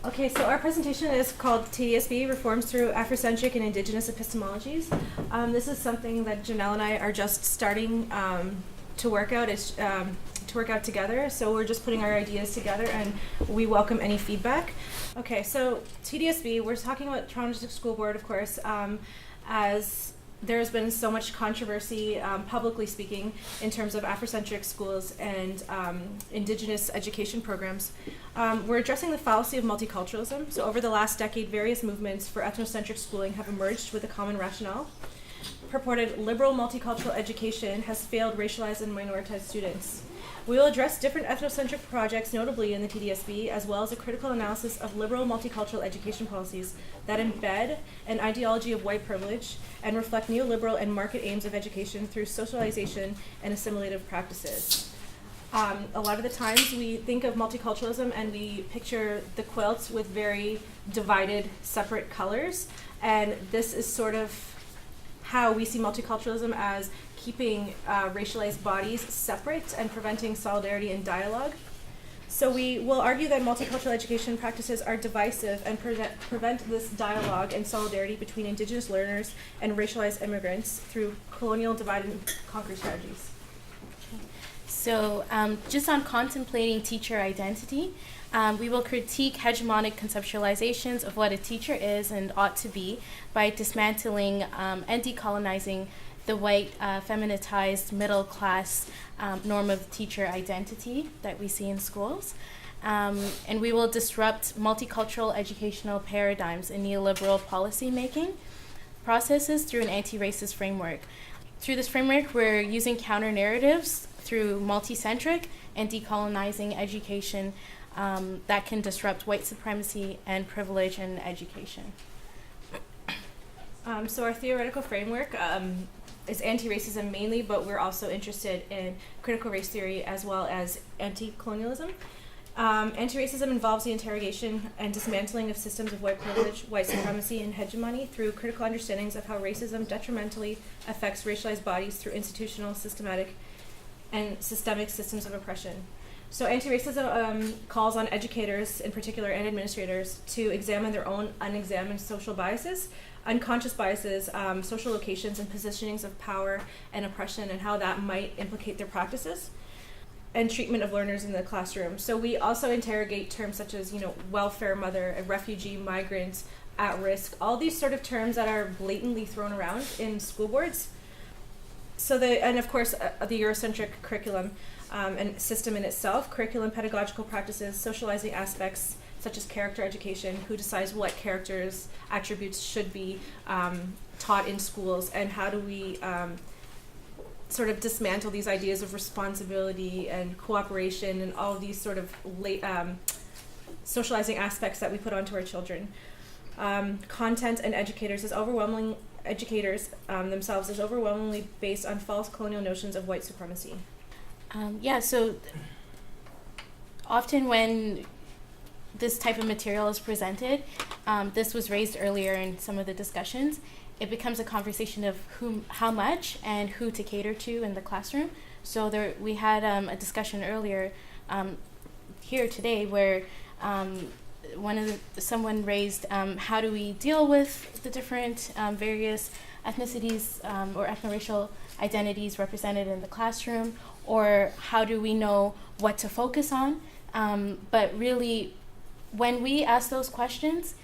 Okay, so our presentation is called TDSB, Reforms Through Afrocentric and Indigenous Epistemologies. This is something that Janelle and I are just starting to work out. To work out together, so we're just putting our ideas together, and we welcome any feedback. Okay, so TDSB, we're talking about Toronto District School Board, of course, as there's been so much controversy, publicly speaking, in terms of Afrocentric schools and Indigenous education programs. We're addressing the fallacy of multiculturalism. So over the last decade, various movements for ethnocentric schooling have emerged with a common rationale. Purported liberal multicultural education has failed racialized and minoritized students. We will address different ethnocentric projects, notably in the TDSB, as well as a critical analysis of liberal multicultural education policies that embed an ideology of white privilege and reflect neoliberal and market aims of education through socialization and assimilative practices. A lot of the times we think of multiculturalism and we picture the quilts with very divided, separate colors, and this is sort of how we see multiculturalism as keeping racialized bodies separate and preventing solidarity and dialogue. So we will argue that multicultural education practices are divisive and prevent this dialogue and solidarity between Indigenous learners and racialized immigrants through colonial divide and conquer strategies. So just on contemplating teacher identity, we will critique hegemonic conceptualizations of what a teacher is and ought to be by dismantling and decolonizing the white, feminitized, middle-class norm of teacher identity that we see in schools. And we will disrupt multicultural educational paradigms and neoliberal policy-making processes through an anti-racist framework. Through this framework, we're using counter-narratives through multicentric and decolonizing education that can disrupt white supremacy and privilege in education. So our theoretical framework is anti-racism mainly, but we're also interested in critical race theory as well as anti-colonialism. Anti-racism involves the interrogation and dismantling of systems of white privilege, white supremacy, and hegemony through critical understandings of how racism detrimentally affects racialized bodies through institutional, systematic, and systemic systems of oppression. So anti-racism calls on educators in particular and administrators to examine their own unexamined social biases, unconscious biases, social locations and positionings of power and oppression, and how that might implicate their practices and treatment of learners in the classroom. So we also interrogate terms such as, welfare mother, a refugee, migrant, at risk, all these sort of terms that are blatantly thrown around in school boards. So and of course, the Eurocentric curriculum and system in itself, curriculum, pedagogical practices, socializing aspects such as character education, who decides what characters, attributes should be taught in schools, and how do we sort of dismantle these ideas of responsibility and cooperation and all of these sort of socializing aspects that we put onto our children. Content and educators themselves is overwhelmingly based on false colonial notions of white supremacy. So often when this type of material is presented, this was raised earlier in some of the discussions, it becomes a conversation of how much and who to cater to in the classroom. So we had a discussion earlier here today where someone raised how do we deal with the different various ethnicities or ethno-racial identities represented in the classroom, or how do we know what to focus on. But really, when we ask those questions,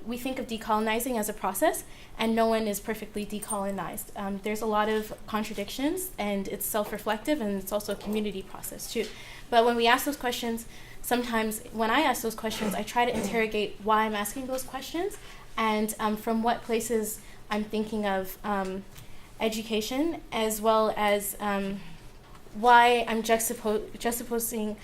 we think of decolonizing as a process, and no one is perfectly decolonized. There's a lot of contradictions, and it's self-reflective, and it's also a community process too. But when we ask those questions, sometimes when I ask those questions, I try to interrogate why I'm asking those questions, and from what places I'm thinking of education, as well as why I'm juxtaposing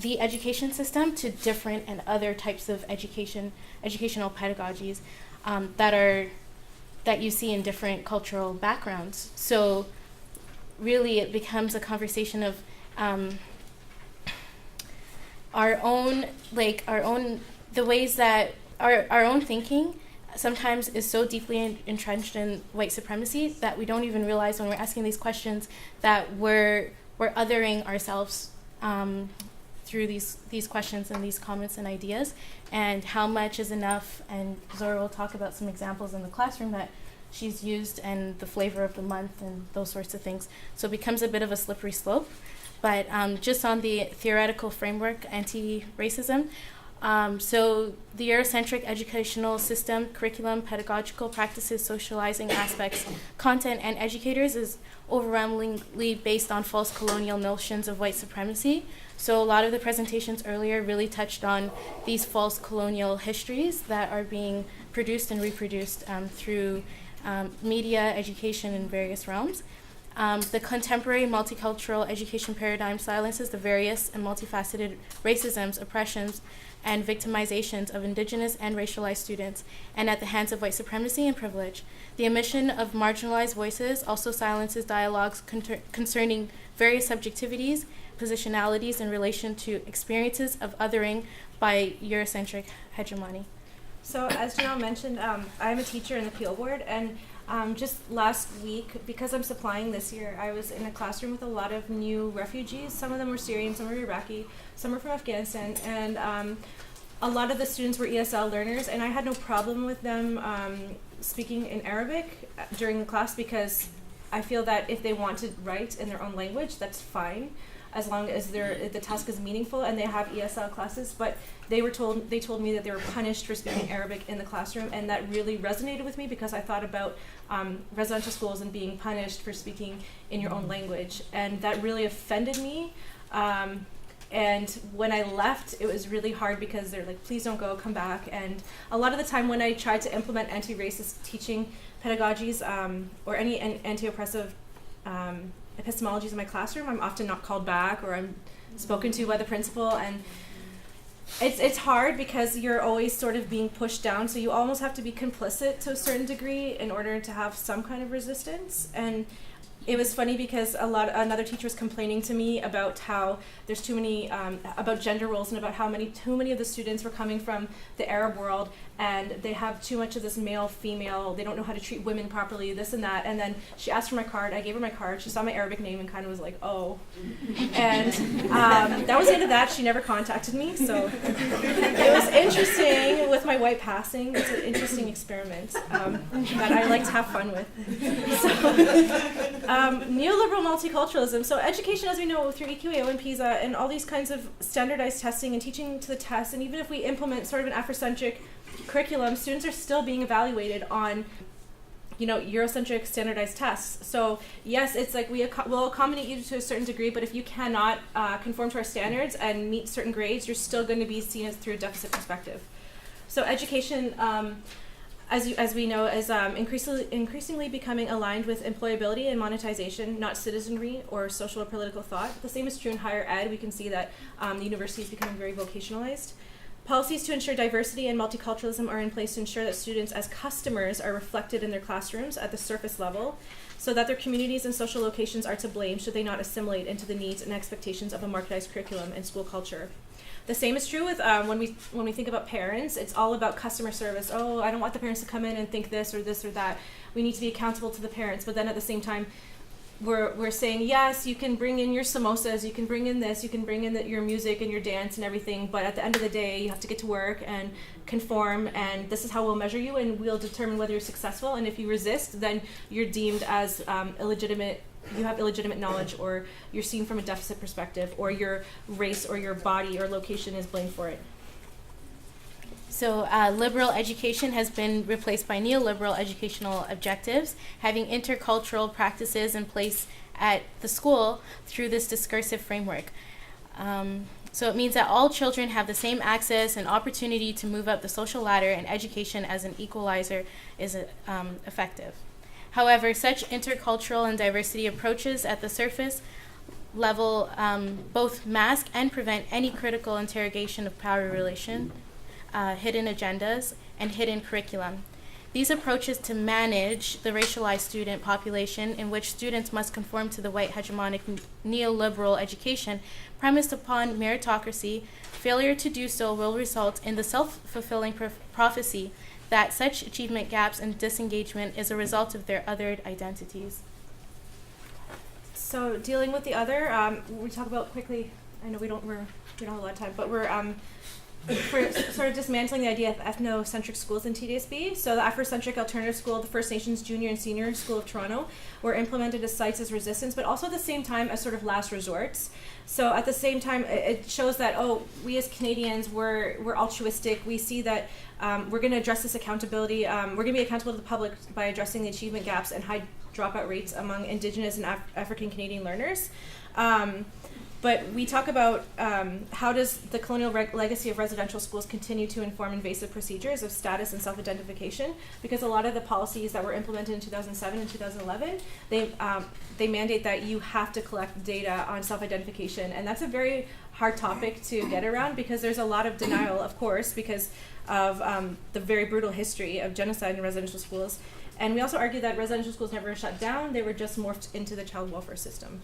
the education system to different and other types of educational pedagogies that you see in different cultural backgrounds. So really it becomes a conversation of our own thinking sometimes is so deeply entrenched in white supremacy that we don't even realize when we're asking these questions that we're othering ourselves through these questions and these comments and ideas, and how much is enough. And Zora will talk about some examples in the classroom that she's used, and the flavor of the month and those sorts of things. So it becomes a bit of a slippery slope. But just on the theoretical framework, anti-racism, so the Eurocentric educational system, curriculum, pedagogical practices, socializing aspects, content, and educators is overwhelmingly based on false colonial notions of white supremacy. So a lot of the presentations earlier really touched on these false colonial histories that are being produced and reproduced through media, education, in various realms. The contemporary multicultural education paradigm silences the various and multifaceted racisms, oppressions, and victimizations of Indigenous and racialized students, and at the hands of white supremacy and privilege. The omission of marginalized voices also silences dialogues concerning various subjectivities, positionalities in relation to experiences of othering by Eurocentric hegemony. So as Janelle mentioned, I'm a teacher in the Peel Board, and just last week, because I'm supplying this year, I was in a classroom with a lot of new refugees. Some of them were Syrian, some were Iraqi, some were from Afghanistan, and a lot of the students were ESL learners, and I had no problem with them speaking in Arabic during the class, because I feel that if they want to write in their own language, that's fine, as long as the task is meaningful and they have ESL classes. But they told me that they were punished for speaking Arabic in the classroom, and that really resonated with me, because I thought about residential schools and being punished for speaking in your own language, and that really offended me. And when I left, it was really hard, because they're like, please don't go, come back. And a lot of the time when I tried to implement anti-racist teaching pedagogies or any anti-oppressive epistemologies in my classroom, I'm often not called back, or I'm spoken to by the principal. And it's hard, because you're always sort of being pushed down, so you almost have to be complicit to a certain degree in order to have some kind of resistance. And it was funny, because another teacher was complaining to me about how there's too many about gender roles, and about how too many of the students were coming from the Arab world, and they have too much of this male-female, they don't know how to treat women properly, this and that. And then she asked for my card, I gave her my card, she saw my Arabic name and kind of was like, oh. And that was the end of that. She never contacted me, so it was interesting with my white passing. It's an interesting experiment that I like to have fun with. So, neoliberal multiculturalism. So education, as we know, through EQAO and PISA and all these kinds of standardized testing and teaching to the test, and even if we implement sort of an Afrocentric curriculum, students are still being evaluated on, Eurocentric standardized tests. So yes, it's like we'll accommodate you to a certain degree, but if you cannot conform to our standards and meet certain grades, you're still going to be seen as through a deficit perspective. So education, as we know, is increasingly becoming aligned with employability and monetization, not citizenry or social or political thought. The same is true in higher ed. We can see that the university is becoming very vocationalized. Policies to ensure diversity and multiculturalism are in place to ensure that students as customers are reflected in their classrooms at the surface level, so that their communities and social locations are to blame should they not assimilate into the needs and expectations of a marketized curriculum and school culture. The same is true with when we think about parents. It's all about customer service. Oh, I don't want the parents to come in and think this or that. We need to be accountable to the parents. But then at the same time, we're saying, yes, you can bring in your samosas, you can bring in this, you can bring in your music and your dance and everything, but at the end of the day, you have to get to work and conform, and this is how we'll measure you, and we'll determine whether you're successful. And if you resist, then you're deemed as illegitimate. You have illegitimate knowledge, or you're seen from a deficit perspective, or your race or your body or location is blamed for it. So liberal education has been replaced by neoliberal educational objectives, having intercultural practices in place at the school through this discursive framework. So it means that all children have the same access and opportunity to move up the social ladder, and education as an equalizer is effective. However, such intercultural and diversity approaches at the surface level both mask and prevent any critical interrogation of power relation, hidden agendas, and hidden curriculum. These approaches to manage the racialized student population, in which students must conform to the white hegemonic neoliberal education premised upon meritocracy, failure to do so will result in the self-fulfilling prophecy that such achievement gaps and disengagement is a result of their othered identities. So dealing with the other, we talk about quickly, I know we're we don't have a lot of time, but we're for sort of dismantling the idea of ethnocentric schools in TDSB. So the Afrocentric Alternative School, the First Nations Junior and Senior School of Toronto, were implemented as sites as resistance, but also at the same time as sort of last resorts. So at the same time, it shows that, oh, we as Canadians, we're altruistic. We see that we're going to address this accountability. We're going to be accountable to the public by addressing the achievement gaps and high dropout rates among Indigenous and African Canadian learners. But we talk about how does the colonial legacy of residential schools continue to inform invasive procedures of status and self-identification, because a lot of the policies that were implemented in 2007 and 2011, they mandate that you have to collect data on self-identification, and that's a very hard topic to get around because there's a lot of denial, of course, because of the very brutal history of genocide in residential schools. And we also argue that residential schools never shut down, they were just morphed into the child welfare system.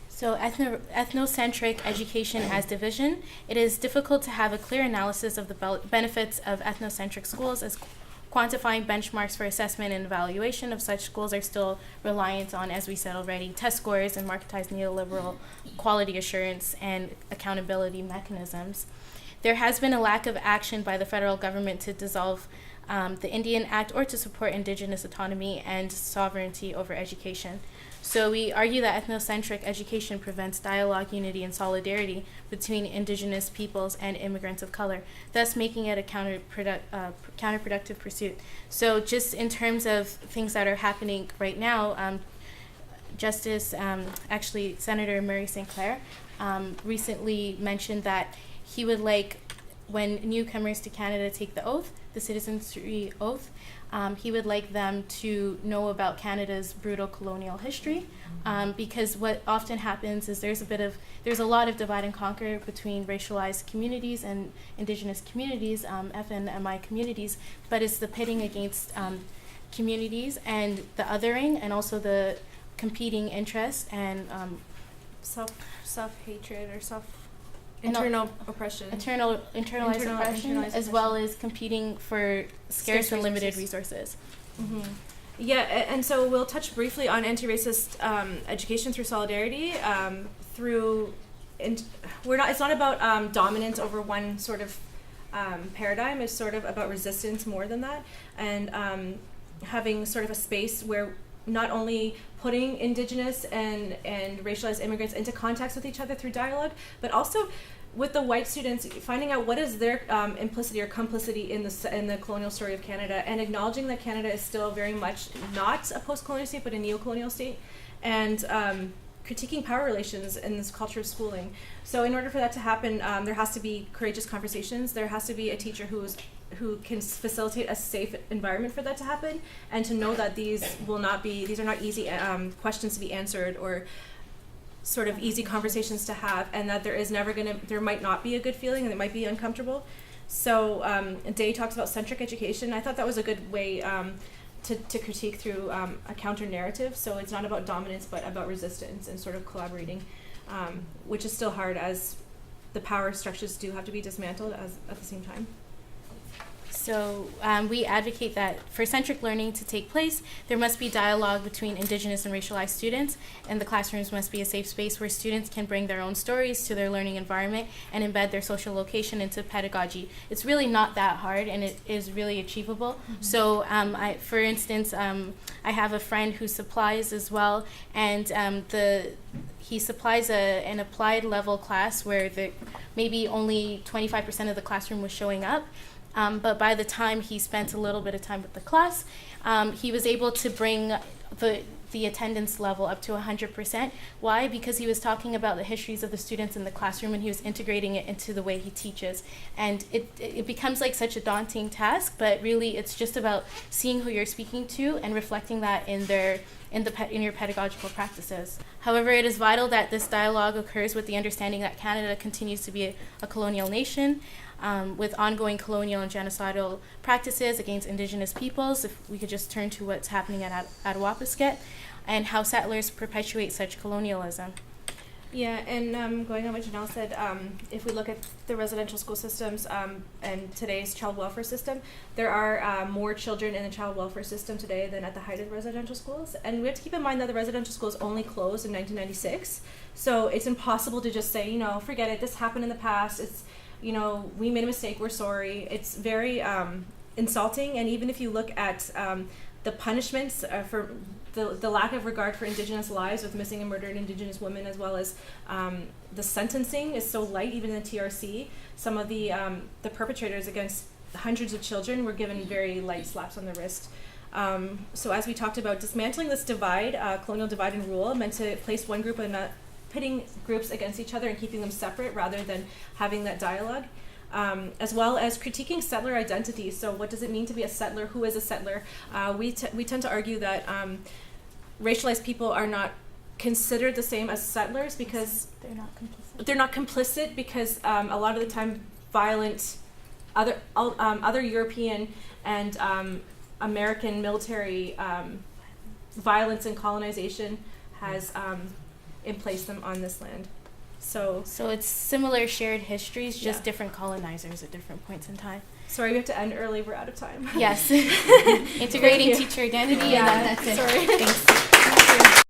So ethnocentric education as division. It is difficult to have a clear analysis of the benefits of ethnocentric schools, as quantifying benchmarks for assessment and evaluation of such schools are still reliant on, as we said already, test scores and marketized neoliberal quality assurance and accountability mechanisms. There has been a lack of action by the federal government to dissolve the Indian Act or to support Indigenous autonomy and sovereignty over education. So we argue that ethnocentric education prevents dialogue, unity, and solidarity between Indigenous peoples and immigrants of color, thus making it a counterproductive pursuit. So just in terms of things that are happening right now, actually Senator Murray St. Clair recently mentioned that he would like, when newcomers to Canada take the oath, the citizenry oath, he would like them to know about Canada's brutal colonial history, because what often happens is there's a lot of divide and conquer between racialized communities and Indigenous communities, F and MI communities, but it's the pitting against communities and the othering and also the competing interests and self-hatred or internalized oppression, as well as competing for scarce and limited resources. Mm-hmm. Yeah, and so we'll touch briefly on anti-racist education through solidarity. It's not about dominance over one sort of paradigm. It's sort of about resistance more than that, and having sort of a space where not only putting Indigenous and racialized immigrants into contact with each other through dialogue, but also with the white students finding out what is their implicity or complicity in the colonial story of Canada, and acknowledging that Canada is still very much not a post-colonial state but a neo-colonial state, and critiquing power relations in this culture of schooling. So in order for that to happen, there has to be courageous conversations. There has to be a teacher who can facilitate a safe environment for that to happen, and to know that these are not easy questions to be answered or sort of easy conversations to have, and that there might not be a good feeling and it might be uncomfortable. So Day talks about centric education. I thought that was a good way to critique through a counter narrative. So it's not about dominance but about resistance and sort of collaborating, which is still hard as the power structures do have to be dismantled at the same time. So we advocate that for centric learning to take place, there must be dialogue between Indigenous and racialized students, and the classrooms must be a safe space where students can bring their own stories to their learning environment and embed their social location into pedagogy. It's really not that hard, and it is really achievable. Mm-hmm. So for instance, I have a friend who supplies as well, and he supplies an applied level class where maybe only 25% of the classroom was showing up. But by the time he spent a little bit of time with the class, he was able to bring the attendance level up to 100%. Why? Because he was talking about the histories of the students in the classroom, and he was integrating it into the way he teaches. And it becomes like such a daunting task, but really it's just about seeing who you're speaking to and reflecting that in your pedagogical practices. However, it is vital that this dialogue occurs with the understanding that Canada continues to be a colonial nation, with ongoing colonial and genocidal practices against Indigenous peoples. If we could just turn to what's happening at Attawapisket, and how settlers perpetuate such colonialism. Yeah, and going on what Janelle said, if we look at the residential school systems and today's child welfare system, there are more children in the child welfare system today than at the height of the residential schools. And we have to keep in mind that the residential schools only closed in 1996. So it's impossible to just say, you know, forget it, this happened in the past, it's, you know, we made a mistake, we're sorry. It's very insulting. And even if you look at the punishments for the lack of regard for Indigenous lives with missing and murdered Indigenous women, as well as the sentencing is so light, even in the TRC. Some of the perpetrators against hundreds of children were given very light slaps on the wrist. So as we talked about, dismantling this divide, colonial divide and rule, meant to place one group and pitting groups against each other and keeping them separate rather than having that dialogue. As well as critiquing settler identities. So what does it mean to be a settler? Who is a settler? We tend to argue that racialized people are not considered the same as settlers because they're not complicit because a lot of the time violent other European and American military violence and colonization has emplaced them on this land. So it's similar shared histories, just different colonizers at different points in time. Sorry, we have to end early. We're out of time. Yes. Integrating teacher identity. Yeah, and that's it. Sorry. Thanks.